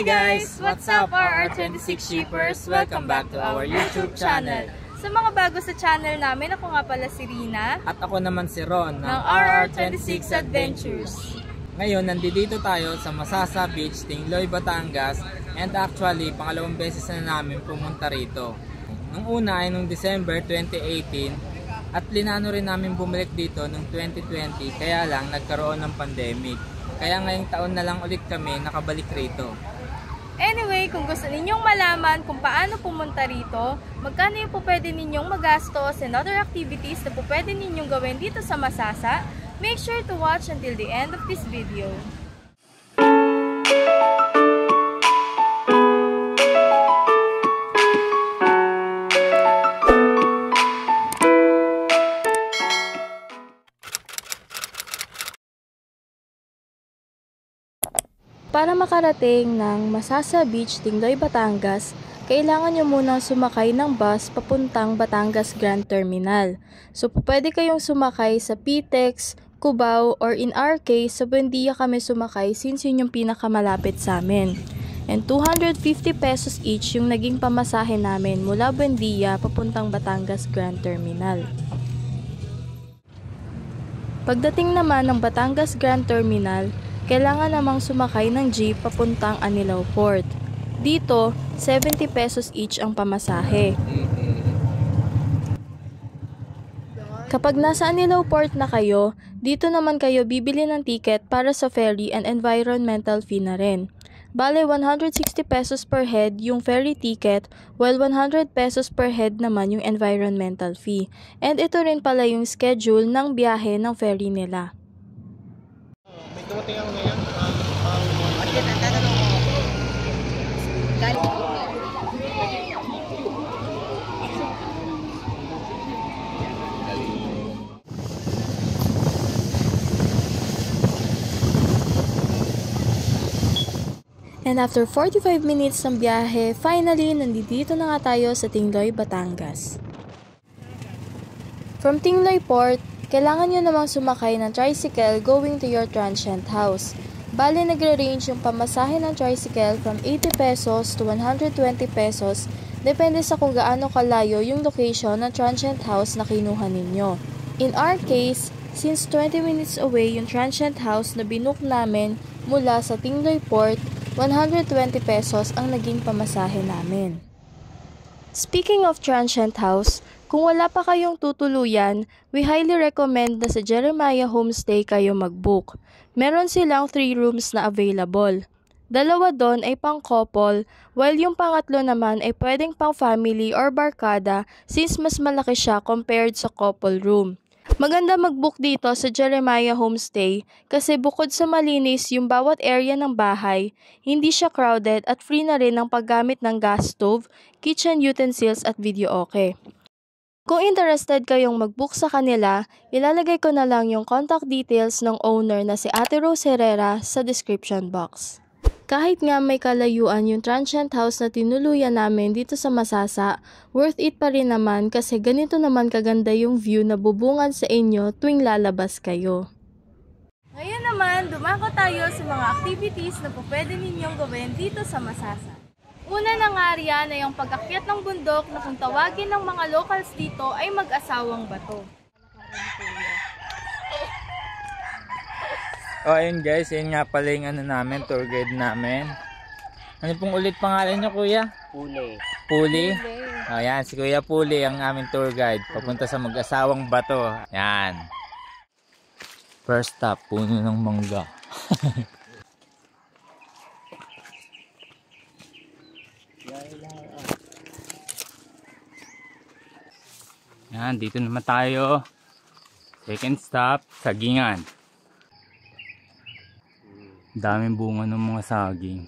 Hi guys! What's up our 26 shippers? Welcome back to our YouTube channel. Sa mga bago sa channel namin, ako nga pala si Rina. At ako naman si Ron ng RR26 Adventures. Ngayon, nandito tayo sa Masasa Beach, Tingloy, Batangas. And actually, pangalawang beses na namin pumunta rito. Nung una ay nung December 2018. At linano rin namin bumalik dito nung 2020. Kaya lang, nagkaroon ng pandemic. Kaya ngayong taon na lang ulit kami nakabalik rito. Anyway, kung gusto ninyong malaman kung paano pumunta rito, magkano yung po pwede ninyong magastos and other activities na po pwede ninyong gawin dito sa Masasa, make sure to watch until the end of this video. Para makarating ng Masasa Beach, Tingloy, Batangas, kailangan nyo munang sumakay ng bus papuntang Batangas Grand Terminal. So, pwede kayong sumakay sa PTEX, Cubao, or in our case, sa Buendia kami sumakay since yun yung pinakamalapit sa amin. And 250 pesos each yung naging pamasahe namin mula Buendia papuntang Batangas Grand Terminal. Pagdating naman ng Batangas Grand Terminal, kailangan namang sumakay ng jeep papuntang Anilao Port. Dito, 70 pesos each ang pamasahe. Kapag nasa Anilao Port na kayo, dito naman kayo bibili ng ticket para sa ferry and environmental fee na rin. Bale, 160 pesos per head yung ferry ticket, while 100 pesos per head naman yung environmental fee. And ito rin pala yung schedule ng biyahe ng ferry nila. Dumating ako ngayon, bakit ang tatanong ko? And after 45 minutes ng biyahe, finally, nandito na nga tayo sa Tingloy, Batangas. From Tingloy Port, kailangan nyo namang sumakay ng tricycle going to your transient house. Bale, nagre-range yung pamasahe ng tricycle from 80 pesos to 120 pesos, depende sa kung gaano kalayo yung location ng transient house na kinuha ninyo. In our case, since 20 minutes away yung transient house na binook namin mula sa Tingloy Port, 120 pesos ang naging pamasahe namin. Speaking of transient house, kung wala pa kayong tutuluyan, we highly recommend na sa Jeremiah Homestay kayo mag-book. Meron silang 3 rooms na available. 2 doon ay pang couple, while yung pangatlo naman ay pwedeng pang family or barkada since mas malaki siya compared sa couple room. Maganda mag-book dito sa Jeremiah Homestay kasi bukod sa malinis yung bawat area ng bahay, hindi siya crowded at free na rin ang paggamit ng gas stove, kitchen utensils at video okay. Kung interested kayong mag-book sa kanila, ilalagay ko na lang yung contact details ng owner na si Ate Rose Herrera sa description box. Kahit nga may kalayuan yung transient house na tinuluyan namin dito sa Masasa, worth it pa rin naman kasi ganito naman kaganda yung view na bubungan sa inyo tuwing lalabas kayo. Ngayon naman, dumako tayo sa mga activities na pwede ninyong gawin dito sa Masasa. Una na nga riyan na yung pag-akyat ng bundok na kung tawagin ng mga locals dito ay mag-asawang bato. Oh, ayun guys, yun nga pala yung namin, tour guide namin. Ano pong ulit pangalan nyo, kuya? Puli. Puli? Oh, yan, si Kuya Puli ang aming tour guide. Papunta sa mag-asawang bato. Yan. First stop, puno ng mangga. Yan, dito naman tayo. Second stop, Sagingan. Daming bunga ng mga saging.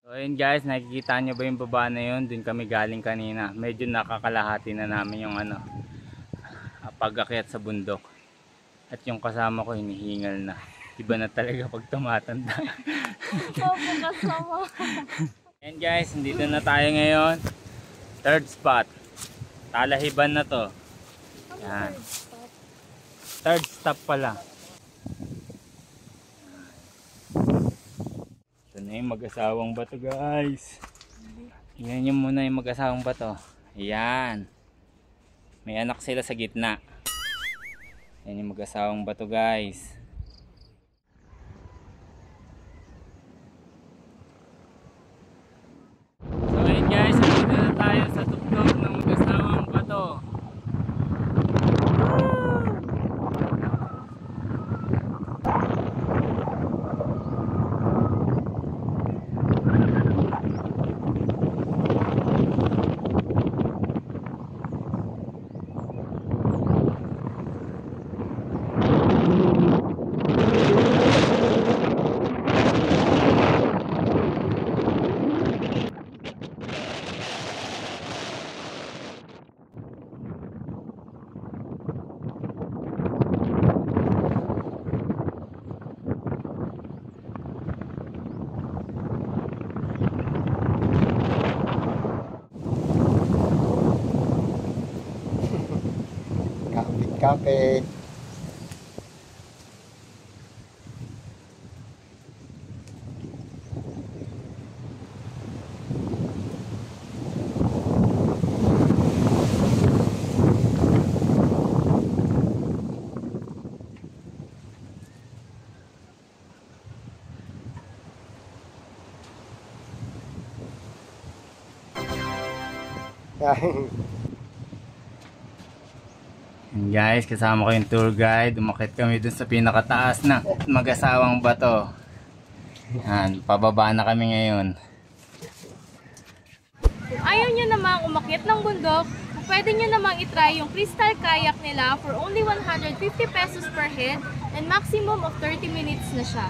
So ayun guys, nakikita nyo ba yung baba na yun? Doon kami galing kanina. Medyo nakakalahati na namin yung pag-akyat sa bundok. At yung kasama ko hinihingal na. Iba na talaga pag tumatanda. Opo, kasama. And guys, dito na tayo ngayon. Third spot. Talahiban na to. Yan. Third stop pala. Yan yung mag-asawang bato guys. Tingnan nyo muna yung mag-asawang bato. Ayan. May anak sila sa gitna. Yan yung mag-asawang bato guys. So ayun guys, nandito na tayo sa tuktok ng mag-asawang bato. Kape. And guys, kasama ko yung tour guide. Umakyat kami dun sa pinakataas na mag-asawang bato. Yan, pababa na kami ngayon. Kung ayaw nyo namang umakyat ng bundok, pwede nyo namang itry yung crystal kayak nila for only 150 pesos per head and maximum of 30 minutes na siya.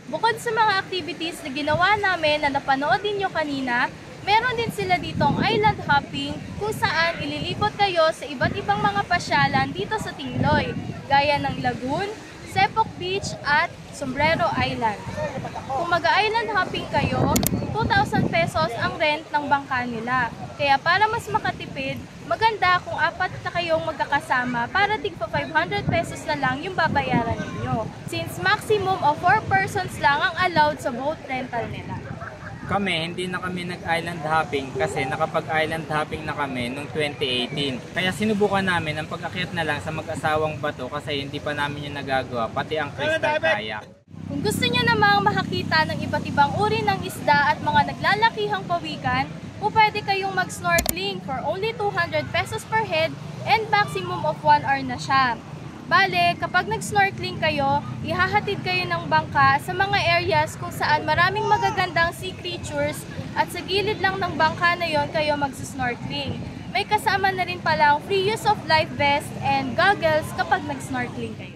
Bukod sa mga activities na ginawa namin na napanood ninyo kanina, meron din sila ditong island hopping kung saan ililibot kayo sa iba't ibang mga pasyalan dito sa Tingloy, gaya ng Lagoon, Sepok Beach at Sombrero Island. Kung mag-island hopping kayo, 2,000 pesos ang rent ng bangka nila. Kaya para mas makatipid, maganda kung apat na kayong magkakasama para tigpa 500 pesos na lang yung babayaran ninyo. Since maximum of 4 persons lang ang allowed sa boat rental nila. Kami, hindi na kami nag-island hopping kasi nakapag-island hopping na kami noong 2018. Kaya sinubukan namin ang pag-akyat na lang sa mag-asawang bato kasi hindi pa namin yung nagagawa, pati ang crystal kayak. Kung gusto niyo namang makakita ng iba't ibang uri ng isda at mga naglalakihang pawikan, o pwede kayong mag-snorkeling for only 200 pesos per head and maximum of 1 hour na siya. Bale, kapag nag-snorkeling kayo, ihahatid kayo ng bangka sa mga areas kung saan maraming magagandang sea creatures at sa gilid lang ng bangka na yon kayo mag-snorkeling. May kasama na rin palang free use of life vest and goggles kapag nag-snorkeling kayo.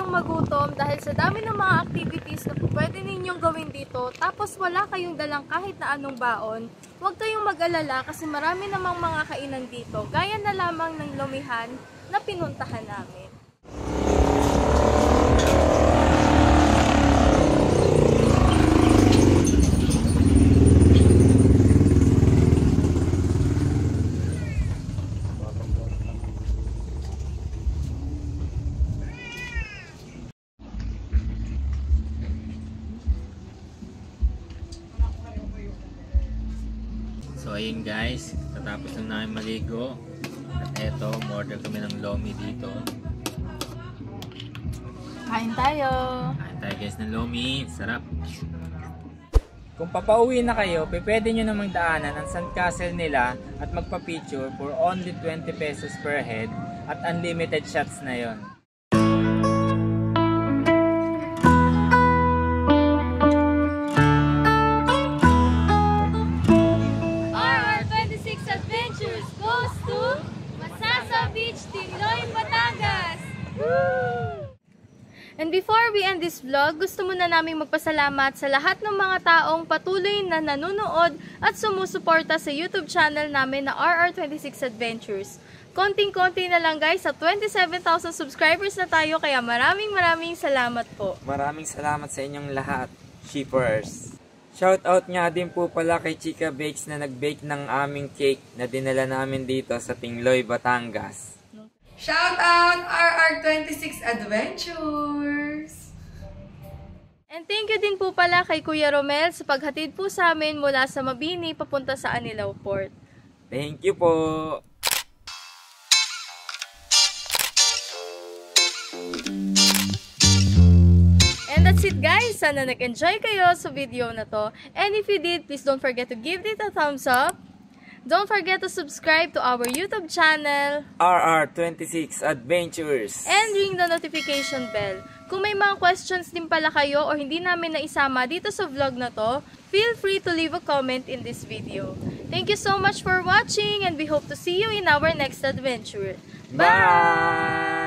Magutom dahil sa dami ng mga activities na pwede ninyong gawin dito tapos wala kayong dalang kahit na anong baon, huwag kayong mag-alala kasi marami namang mga kainan dito gaya na lamang ng Lumihan na pinuntahan namin. ayun guys, tatapos lang namin maligo. At eto, order kami ng lomi dito. Kain tayo! Kain tayo guys ng lomi, sarap! Kung papauwi na kayo, pwede nyo namang daanan ang sandcastle nila at magpa-picture for only 20 pesos per head at unlimited shots na yon. RR26 Adventures goes to Masasa Beach, Tingloy, Batangas! And before we end this vlog, gusto muna naming magpasalamat sa lahat ng mga taong patuloy na nanonood at sumusuporta sa YouTube channel namin na RR26 Adventures. Konting-konti na lang guys, sa 27,000 subscribers na tayo, kaya maraming salamat po. Maraming salamat sa inyong lahat, shippers! Shoutout nga din po pala kay Chika Bakes na nag-bake ng aming cake na dinala namin dito sa Tingloy, Batangas. Shout out RR26 Adventures! And thank you din po pala kay Kuya Romel sa paghatid po sa amin mula sa Mabini papunta sa Anilao Port. Thank you po! And that's it guys! Sana nag-enjoy kayo sa video na to. And if you did, please don't forget to give it a thumbs up. Don't forget to subscribe to our YouTube channel, RR26 Adventures. and ring the notification bell. Kung may mga questions din pala kayo o hindi namin naisama dito sa vlog na to, feel free to leave a comment in this video. Thank you so much for watching and we hope to see you in our next adventure. Bye!